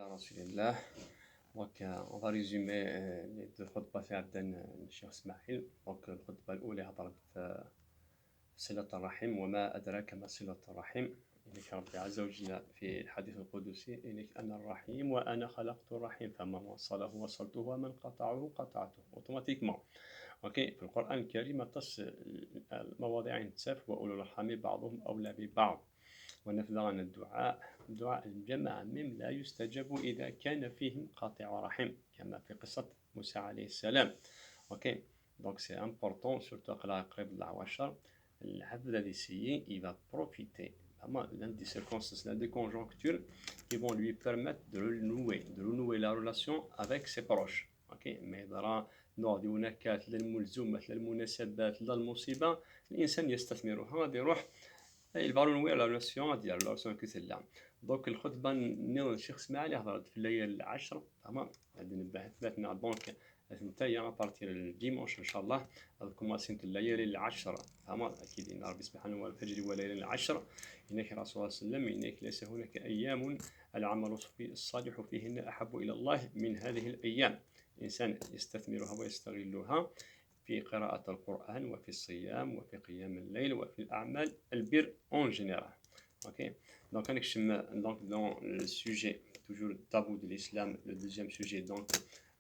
Alhamdulillah. Donc, on va résumer les deux khutbas في عندنا الشيخ إسماعيل. Donc, الخطبة الأولى هضرت في صلة الرحم وما أدراك ما صلة الرحم. إنك ربي عز وجل في الحديث القدسي إنك أنا الرحيم وأنا خلقت الرحيم فمن وصله وصلته ومن قطعه قطعته أوتوماتيكمون. اوكي في القرآن الكريم تصل المواضيع تساف وأولو الأرحام بعضهم أولى ببعض. ونفذ عن دعاء الجماعة مم لا يستجاب إذا كان فيهم قاطع رحم كما في قصة موسى عليه السلام. اوكي donc c'est important surtout قراءة قريب العشر العبد d'essayer il va profiter vraiment l'une des circonstances, l'une des conjonctures qui vont lui permettre de renouer la relation avec ses proches. اوكي ما يضرى نوع هناك للملزومة للمناسبات للمصيبة الإنسان يستثمرها هذا يروح il va renouer la relation ديال la relation كثيرة. دونك الخطبة نيض الشيخ اسماعيل هضرت في الليالي العشر تمام هذه نبهتنا دونك نتايا ابارتير الديمونش ان شاء الله كوماسين الليالي العشر تمام اكيد ان ربي سبحانه والفجر والليالي العشر انك رسول صلى الله عليه وسلم انك ليس هناك ايام العمل الصالح فيهن احب الى الله من هذه الايام. الانسان يستثمرها ويستغلها في قراءة القرآن وفي الصيام وفي قيام الليل وفي الأعمال البر en général. Ok. Donc, dans le sujet, toujours le tabou de l'islam, le deuxième sujet, donc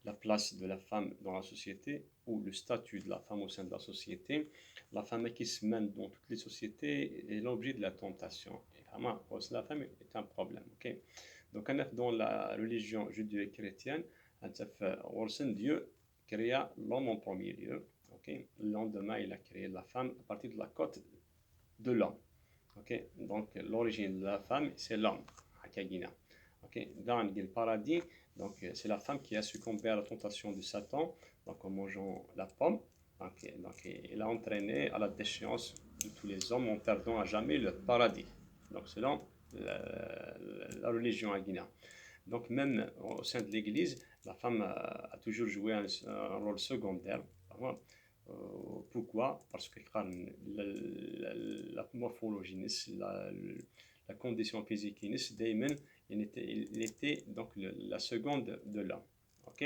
la place de la femme dans la société ou le statut de la femme au sein de la société. La femme qui se mène dans toutes les sociétés est l'objet de la tentation. Et vraiment, la femme est un problème. Ok. Donc, dans la religion judéo-chrétienne, Dieu créa l'homme en premier lieu. Okay. Le lendemain, il a créé la femme à partir de la côte de l'homme. Okay. Donc, l'origine de la femme, c'est l'homme. Okay. Dans le paradis, donc, c'est la femme qui a succombé à la tentation de Satan, donc en mangeant la pomme. Okay. Donc, il a entraîné à la déchéance de tous les hommes en perdant à jamais le paradis. Donc, selon la religion aguina. Donc, même au sein de l'Église, la femme a toujours joué un rôle secondaire. Pourquoi? Parce que la morphologie, la condition physique, il était donc la seconde de l'homme. Ok?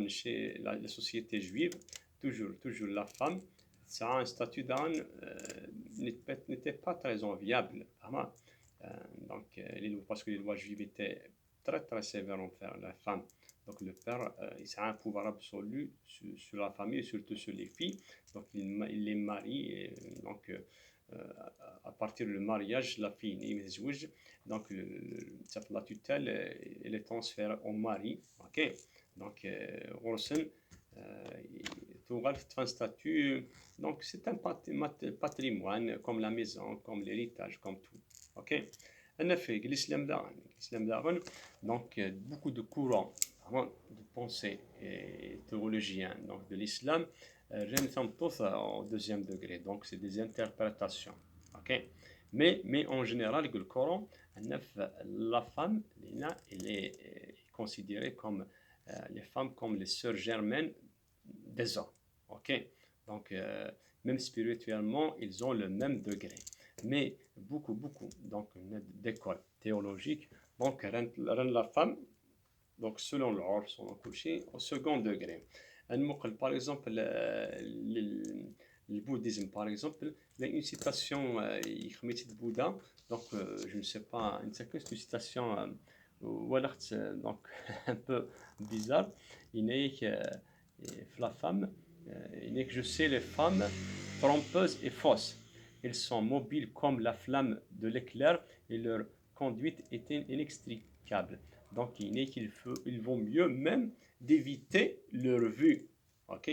Chez la société juive, toujours la femme, ça a un statut d'âne n'était pas très enviable. Donc, parce que les lois juives étaient très très sévères envers la femme. Donc le père, il a un pouvoir absolu sur la famille, surtout sur les filles. Donc il les marie. Et, donc à partir du mariage, la fille n'est donc la tutelle elle est transférée au mari. Ok. Donc Orson, un statut. Donc c'est un patrimoine comme la maison, comme l'héritage, comme tout. Ok. L'islam donc beaucoup de courants de pensée et théologiens donc de l'islam rentrent tous au deuxième degré, donc c'est des interprétations. Ok. Mais en général le Coran la femme elle est considérée comme les femmes comme les sœurs germaines des hommes. Ok. Donc même spirituellement ils ont le même degré, mais beaucoup donc d'écoles théologiques donc rendent la femme donc selon l'ordre son coucher au second degré. Par exemple le bouddhisme par exemple, il y a une citation de Bouddha, donc je ne sais pas, une citation donc un peu bizarre. Il est que la femme, il est que je sais les femmes trompeuses et fausses. Elles sont mobiles comme la flamme de l'éclair et leur conduite est inextricable. Donc il vaut mieux même d'éviter leur vue. Ok.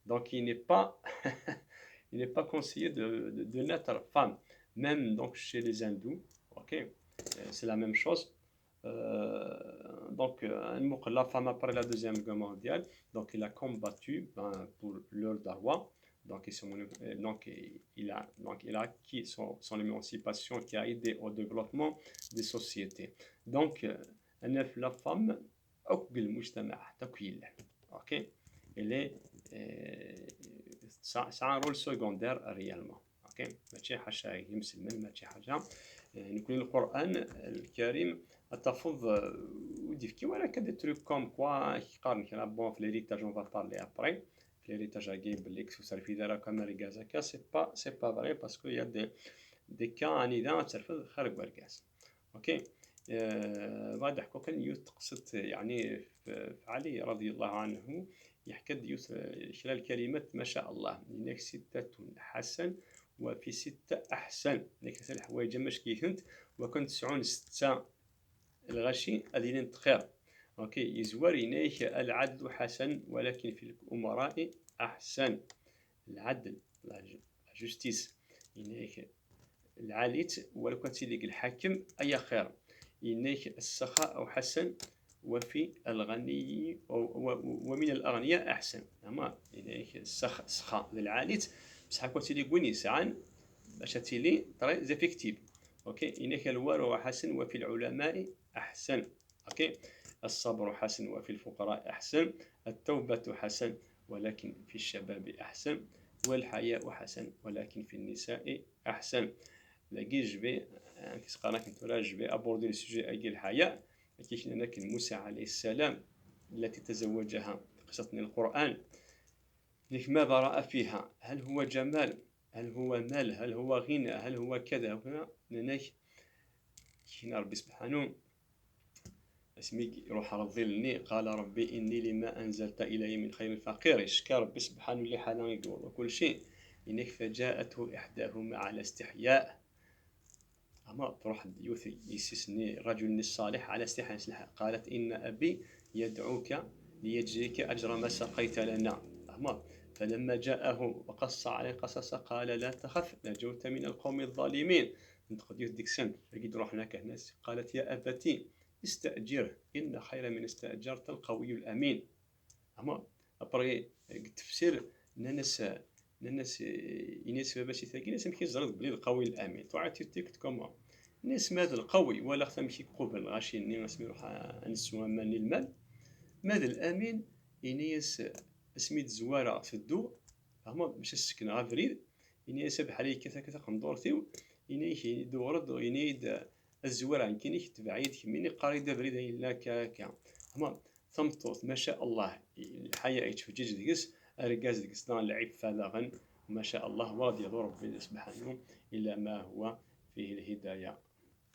Donc il n'est pas conseillé de naître femme, même donc chez les hindous. Ok. C'est la même chose. Donc la femme après la deuxième guerre mondiale, donc il a combattu pour leur darwa. Donc il a acquis son émancipation qui a aidé au développement des sociétés. Donc la femme ok, elle est ça a un rôle secondaire réellement. Ok. ماشي حاجة يمسلمن ماشي حاجة نكون القرآن الكريم تفض وديفكي ولكن دي تروك كوم كوا كيقارن كي بون في ليريتاج اون فا بارلي ابري في ليريتاج كاين بلي كسوسر في دارا كما ريكازاكا سي با فري باسكو يا دي كان إذا ترفض خارج بركاس أوكي. بعد حكوا كان يوت قصة يعني في علي رضي الله عنه يحكي يوت خلال كلمة ما شاء الله هناك ستة حسن وفي ستة أحسن هناك الحوايج ماش كيفهمت وكنت 96 الغشي الذين تخير أوكي يزور هناك العدل حسن ولكن في الأمراء أحسن العدل لا جوستيس هناك العاليت ولو كنت لك الحاكم أي خير إنك السخاء أو حسن وفي الغني ومن الأغنياء أحسن أما إنك السخاء للعاليت بصح كنت لك وين يسعان باش تيلي طري زيفيكتيف أوكي إنك الوارع حسن وفي العلماء أحسن أوكي الصبر حسن وفي الفقراء أحسن التوبة حسن ولكن في الشباب أحسن والحياء حسن ولكن في النساء أحسن لاقي جبي كيس قراك نتورا جبي ابوردي السوجي اكي الحياء كيش هناك موسى عليه السلام التي تزوجها قصتنا القرآن لك ماذا رأى فيها هل هو جمال هل هو مال هل هو غنى هل هو كذا هنا هناك كينا ربي سبحانه اسمي روح رضلني قال ربي إني لما أنزلت إلي من خير فقير شكا ربي سبحانه اللي حالا يقول وكل شيء إنك فجاءته إحداهما على استحياء أما تروح يوث يسسني رجل الصالح على استحياء قالت إن أبي يدعوك ليجزيك أجر ما سقيت لنا أما فلما جاءه وقص عليه القصص قال لا تخف نجوت من القوم الظالمين نتقد يوث ديك سن لقيت روح هناك ناس قالت يا أبتي استأجره إن خير من استأجرت القوي الأمين أما أبري تفسير ناس يناس باش يثاقي ناس مكي زرد بلي القوي الامين تعطي تيكت كوما ناس ماذا القوي ولا خصها مشي قبل غاشي ناس يروح نسوا ماني المال ماذا الامين يناس سميت زواره في الدو هما باش السكن غافريد يناس بحالي كذا كذا قندورتيو ينايش دورد ينايد الزوار عن كينيك تبعيد كميني قريد بريد الا كا هما ثمطوط ما شاء الله الحياة يتفجج ديكس أرجاز ديكس دان لعب فالغن ما شاء الله ورد يضرب ربي سبحانه إلا ما هو فيه الهداية.